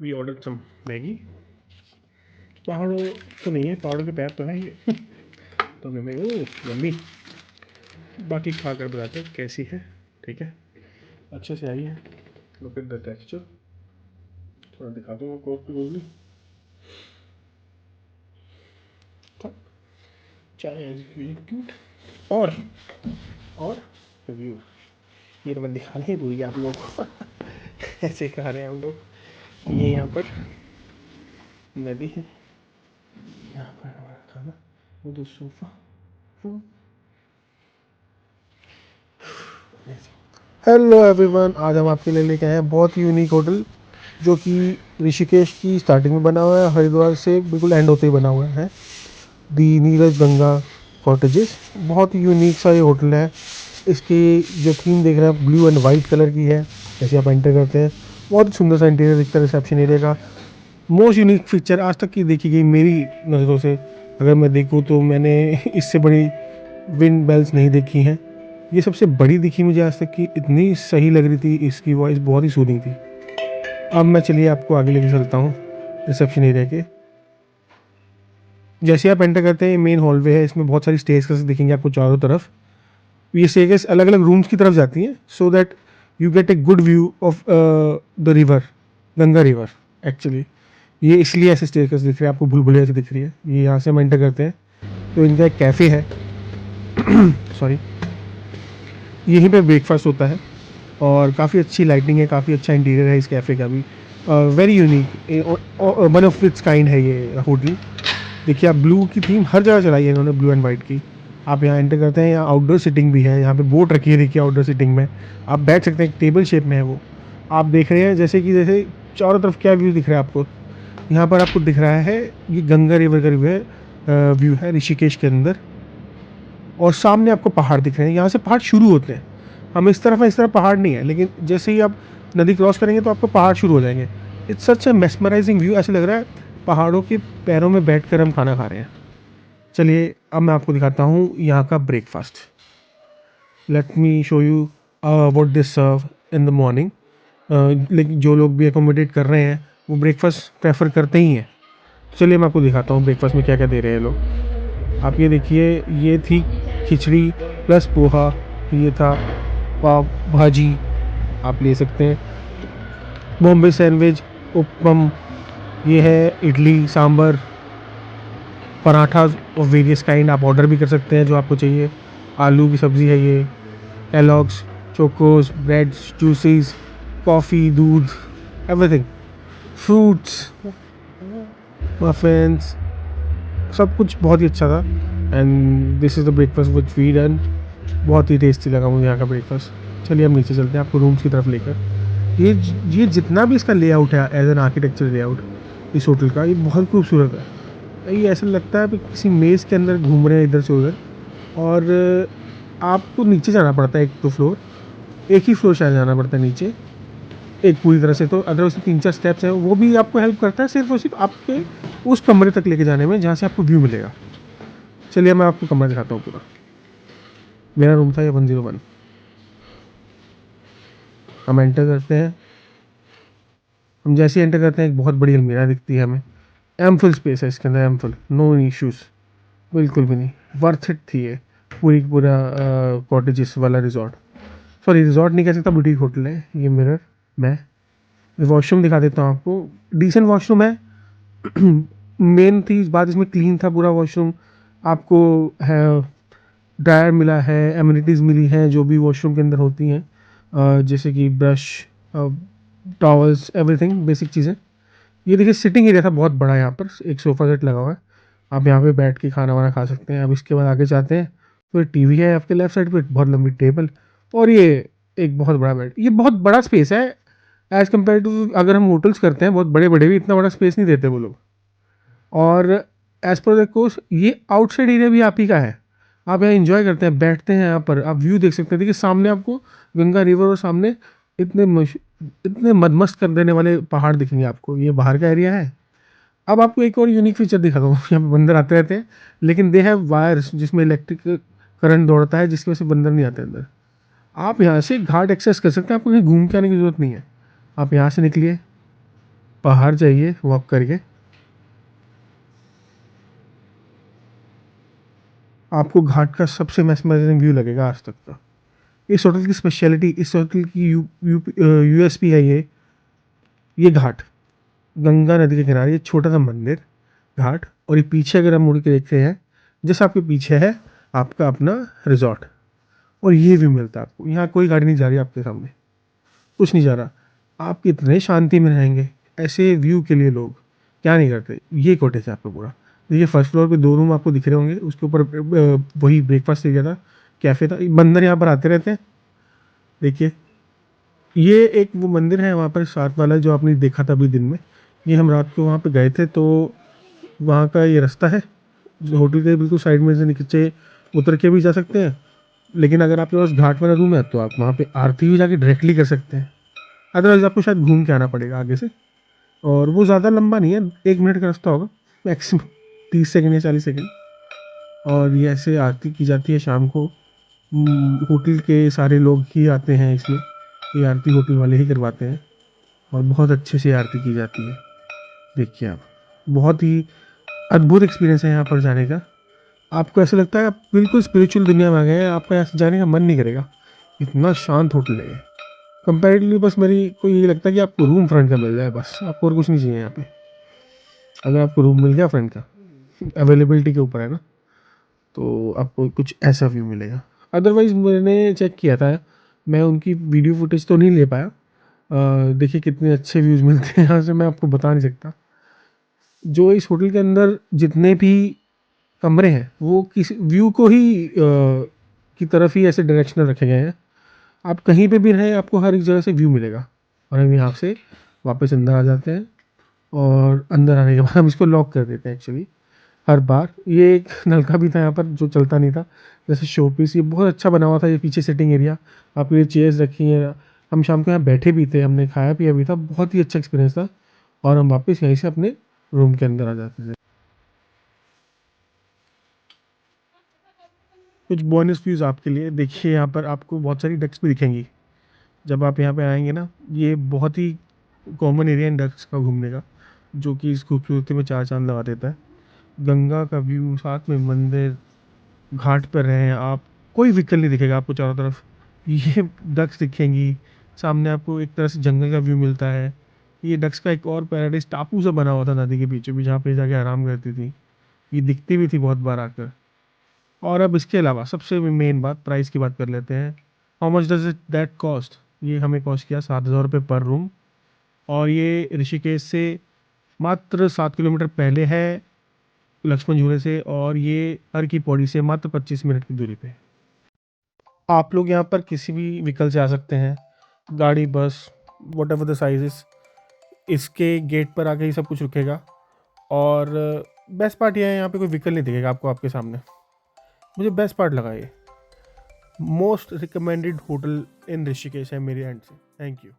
We order some Maggi. पहाड़ों तो नहीं है, पहाड़ों के पैर तो है ये। तो मैं यम्मी। बाकी खा कर बताते हैं कैसी है। ठीक है, अच्छे से आई है। Look at the texture. थोड़ा दिखा दूँगा कोक की गोली। चाय एज क्यूट। और रिव्यू ये तो मैं दिखा नहीं भूल गया आप लोगों को। ऐसे खा रहे हैं हम लोग। ये यहाँ पर नदी है, यहाँ पर हमारा खाना, वो दो सोफा। हेलो एवरीवन, आज हम आपके लिए लेके आए हैं बहुत ही यूनिक होटल जो कि ऋषिकेश की स्टार्टिंग में बना हुआ है, हरिद्वार से बिल्कुल एंड होते ही बना हुआ है। दी नीरज गंगा कॉटेजेस। बहुत ही यूनिक सा ये होटल है। इसकी जो थीम देख रहे हैं ब्लू एंड वाइट कलर की है। जैसे आप एंटर करते हैं बहुत ही सुंदर सा इंटीरियर दिखता है रिसेप्शन एरिया का। मोस्ट यूनिक फीचर आज तक की देखी गई मेरी नज़रों से, अगर मैं देखूँ तो मैंने इससे बड़ी विंड बेल्स नहीं देखी हैं। ये सबसे बड़ी दिखी मुझे आज तक की, इतनी सही लग रही थी, इसकी वॉइस बहुत ही सूदिंग थी। अब मैं चलिए आपको आगे लेके चलता हूँ रिसेप्शन एरिया के। जैसे आप एंटर करते हैं ये मेन हॉलवे है, इसमें बहुत सारी स्टेयर्स दिखेंगे आपको चारों तरफ। ये स्टेयर्स अलग अलग रूम्स की तरफ जाती हैं so that you get a good view of the river, Ganga river actually. ये इसलिए ऐसे स्टेयर्स दिख रहे हैं आपको, भूल ऐसे दिख रही है। ये यहाँ से हम एंटर करते हैं तो इनका एक कैफ़े है। सॉरी, यहीं पे ब्रेकफास्ट होता है और काफ़ी अच्छी लाइटिंग है, काफ़ी अच्छा इंटीरियर है इस कैफ़े का भी। Very unique, one of its kind है ये होटल। देखिए आप, ब्लू की थीम हर जगह चलाई है इन्होंने, ब्लू एंड वाइट की। आप यहाँ एंटर करते हैं, यहाँ आउटडोर सीटिंग भी है, यहाँ पे बोट रखी है देखिए आउटडोर सीटिंग में। आप बैठ सकते हैं, एक टेबल शेप में है वो। आप देख रहे हैं जैसे चारों तरफ क्या व्यू दिख रहा है आपको। यहाँ पर आपको दिख रहा है ये गंगा रिवर का व्यू है ऋषिकेश के अंदर। और सामने आपको पहाड़ दिख रहे हैं, यहाँ से पहाड़ शुरू होते हैं। हम इस तरफ है, इस तरफ पहाड़ नहीं है, लेकिन जैसे ही आप नदी क्रॉस करेंगे तो आपको पहाड़ शुरू हो जाएंगे। It's such A mesmerising view, ऐसे लग रहा है पहाड़ों के पैरों में बैठकर हम खाना खा रहे हैं। चलिए अब मैं आपको दिखाता हूँ यहाँ का breakfast. Let me show you what they serve in the morning. लेकिन जो लोग भी एकोमोडेट कर रहे हैं वो ब्रेकफास्ट प्रेफर करते ही हैं। चलिए मैं आपको दिखाता हूँ ब्रेकफास्ट में क्या क्या दे रहे हैं लोग। आप ये देखिए, ये थी खिचड़ी प्लस पोहा, ये था पाव भाजी, आप ले सकते हैं, बॉम्बे सैंडविच, उपम, ये है idli sambar, paratha of various kind आप ऑर्डर भी कर सकते हैं जो आपको चाहिए। आलू की सब्ज़ी है ये, एलॉग्स, चोकोस, ब्रेड्स, जूसेस, कॉफ़ी, दूध, एवरीथिंग, फ्रूट्स, मफिन्स, सब कुछ बहुत ही अच्छा था। And this is the breakfast which we done. बहुत ही टेस्टी लगा मुझे यहाँ का ब्रेकफास्ट। चलिए हम नीचे चलते हैं आपको रूम्स की तरफ लेकर। ये जितना भी इसका लेआउट है एज एन आर्किटेक्चर लेआउट इस होटल का, ये बहुत खूबसूरत है। ये ऐसा लगता है कि किसी मेज़ के अंदर घूम रहे हैं इधर से उधर। और आपको नीचे जाना पड़ता है, एक तो फ्लोर, एक ही फ्लोर शायद जाना पड़ता है नीचे, एक पूरी तरह से। तो अदरवाइज 3-4 स्टेप्स हैं, वो भी आपको हेल्प करता है सिर्फ और सिर्फ आपके उस कमरे तक लेके जाने में जहाँ से आपको व्यू मिलेगा। चलिए मैं आपको कमरा दिखाता हूँ पूरा। मेरा रूम था ये 101। हम एंटर करते हैं, हम जैसे ही एंटर करते हैं एक बहुत बड़ी अलमीरा दिखती है हमें। एमफुल स्पेस है इसके अंदर, एमफुल, नो इश्यूज़, बिल्कुल भी नहीं। वर्थ इट थी ये पूरा कॉटेजेस वाला रिजॉर्ट। सॉरी रिजॉर्ट नहीं कह सकता, बुटीक होटल है ये। मिरर, मैं वॉशरूम दिखा देता हूँ आपको। डिसेंट वॉशरूम है। मेन थी बात, इसमें क्लीन था पूरा वॉशरूम। आपको है ड्रायर मिला है, एमिनिटीज़ मिली हैं जो भी वॉशरूम के अंदर होती हैं, जैसे कि ब्रश, टॉवल्स, एवरीथिंग बेसिक चीज़ें। ये देखिए सिटिंग एरिया था बहुत बड़ा, यहाँ पर एक सोफ़ा सेट लगा हुआ है, आप यहाँ पे बैठ के खाना वाना खा सकते हैं। अब इसके बाद आगे जाते हैं तो एक टीवी है आपके लेफ्ट साइड पे, बहुत लंबी टेबल, और ये एक बहुत बड़ा बेड। ये बहुत बड़ा स्पेस है एज़ कम्पेयर टू अगर हम होटल्स करते हैं बहुत बड़े बड़े भी इतना बड़ा स्पेस नहीं देते वो लोग। और एज़ पर द कोर्स ये आउटसाइड एरिया भी आप ही का है, आप यहाँ इंजॉय करते हैं, बैठते हैं यहाँ पर, आप व्यू देख सकते हैं। देखिए सामने आपको गंगा रिवर और सामने इतने मदमस्त कर देने वाले पहाड़ दिखेंगे आपको। ये बाहर का एरिया है। अब आपको एक और यूनिक फीचर दिखाता हूँ। यहाँ पे बंदर आते रहते हैं, लेकिन दे हैव वायर्स जिसमें इलेक्ट्रिक करंट दौड़ता है, जिसकी वजह से बंदर नहीं आते अंदर। आप यहाँ से घाट एक्सेस कर सकते हैं, आपको कहीं घूम के आने की ज़रूरत नहीं है। आप यहाँ से निकलिए, बाहर जाइए वॉक करके, आपको घाट का सबसे मैस्मराइजिंग व्यू लगेगा आज तक का। इस होटल की स्पेशलिटी, इस होटल की यूएसपी है ये घाट, गंगा नदी के किनारे ये छोटा सा मंदिर, घाट, और ये पीछे अगर हम मुड़ के देखते हैं, जैसे आपके पीछे है आपका अपना रिजॉर्ट, और ये व्यू मिलता है आपको। यहाँ कोई गाड़ी नहीं जा रही आपके सामने, कुछ नहीं जा रहा, आप इतने शांति में रहेंगे। ऐसे व्यू के लिए लोग क्या नहीं करते। ये कॉटेज है आपका पूरा। देखिए फर्स्ट फ्लोर पे 2 रूम आपको दिख रहे होंगे, उसके ऊपर वही ब्रेकफास्ट एरिया था, कैफ़े था, बंदर यहाँ पर आते रहते हैं। देखिए ये एक वो मंदिर है वहाँ पर साथ वाला जो आपने देखा था अभी दिन में, ये हम रात को वहाँ पे गए थे, तो वहाँ का ये रास्ता है जो होटल के बिल्कुल साइड में से नीचे उतर के भी जा सकते हैं, लेकिन अगर आपके पास घाट वाला रूम है तो आप वहाँ पे आरती भी जाके डायरेक्टली कर सकते हैं। अदरवाइज़ आपको शायद घूम के आना पड़ेगा आगे से, और वो ज़्यादा लंबा नहीं है, 1 मिनट का रास्ता होगा मैक्सिमम, 30 सेकंड या 40 सेकंड। और ये ऐसे आरती की जाती है शाम को। होटल के सारे लोग ही आते हैं इसमें, ये आरती होटल वाले ही करवाते हैं, और बहुत अच्छे से आरती की जाती है। देखिए आप, बहुत ही अद्भुत एक्सपीरियंस है यहाँ पर जाने का। आपको ऐसा लगता है आप बिल्कुल स्पिरिचुअल दुनिया में आ गए हैं, आपका यहाँ से जाने का मन नहीं करेगा, इतना शांत होटल है ये। कंपैरेटिवली बस मेरी को ये लगता है कि आपको रूम फ्रंट का मिल जाए, बस आपको और कुछ नहीं चाहिए यहाँ पे। अगर आपको रूम मिल गया फ्रंट का, अवेलेबिलिटी के ऊपर है ना, तो आपको कुछ ऐसा व्यू मिलेगा। अदरवाइज़ मैंने चेक किया था, मैं उनकी वीडियो फुटेज तो नहीं ले पाया। देखिए कितने अच्छे व्यूज़ मिलते हैं यहाँ से, मैं आपको बता नहीं सकता। जो इस होटल के अंदर जितने भी कमरे हैं वो किसी व्यू को ही की तरफ ही ऐसे डायरेक्शनल रखे गए हैं। आप कहीं पे भी रहें आपको हर एक जगह से व्यू मिलेगा। और हम यहाँ से वापस अंदर आ जाते हैं, और अंदर आने के बाद हम इसको लॉक कर देते हैं एक्चुअली हर बार। ये एक नलका भी था यहाँ पर जो चलता नहीं था, जैसे शो पीस, ये बहुत अच्छा बना हुआ था। ये पीछे सिटिंग एरिया, आपके लिए चेयर्स रखी हैं, हम शाम को यहाँ बैठे भी थे, हमने खाया पिया भी था, बहुत ही अच्छा एक्सपीरियंस था। और हम वापस यहीं से अपने रूम के अंदर आ जाते थे। कुछ बोनस व्यूज़ आपके लिए, देखिए यहाँ पर आपको बहुत सारी डक्स भी दिखेंगी जब आप यहाँ पे आएंगे ना। ये बहुत ही कॉमन एरिया है डक्स का घूमने का, जो कि इस खूबसूरती में चार चांद लगा देता है। गंगा का व्यू, साथ में मंदिर, घाट पर रहें आप, कोई व्हीकल नहीं दिखेगा आपको चारों तरफ, ये डक्स दिखेंगी। सामने आपको एक तरह से जंगल का व्यू मिलता है। ये डक्स का एक और पैराडाइज टापू सा बना हुआ था नदी के बीचों बीच, जहाँ पे जाके आराम करती थी, ये दिखती भी थी बहुत बार आकर। और अब इसके अलावा सबसे मेन बात, प्राइस की बात कर लेते हैं। How much does it that cost? ये हमें कॉस्ट किया 7,000 रुपये पर रूम, और ये ऋषिकेश से मात्र 7 किलोमीटर पहले है लक्ष्मण झूले से, और ये हर की पौड़ी से मात्र 25 मिनट की दूरी पे। आप लोग यहाँ पर किसी भी व्हीकल से आ सकते हैं, गाड़ी, बस, वट एवर द साइजेस, इसके गेट पर आके ही सब कुछ रुकेगा। और बेस्ट पार्ट ये है यहाँ पे कोई व्हीकल नहीं दिखेगा आपको आपके सामने, मुझे बेस्ट पार्ट लगा ये। Most recommended hotel in Rishikesh है मेरे एंड से। Thank you.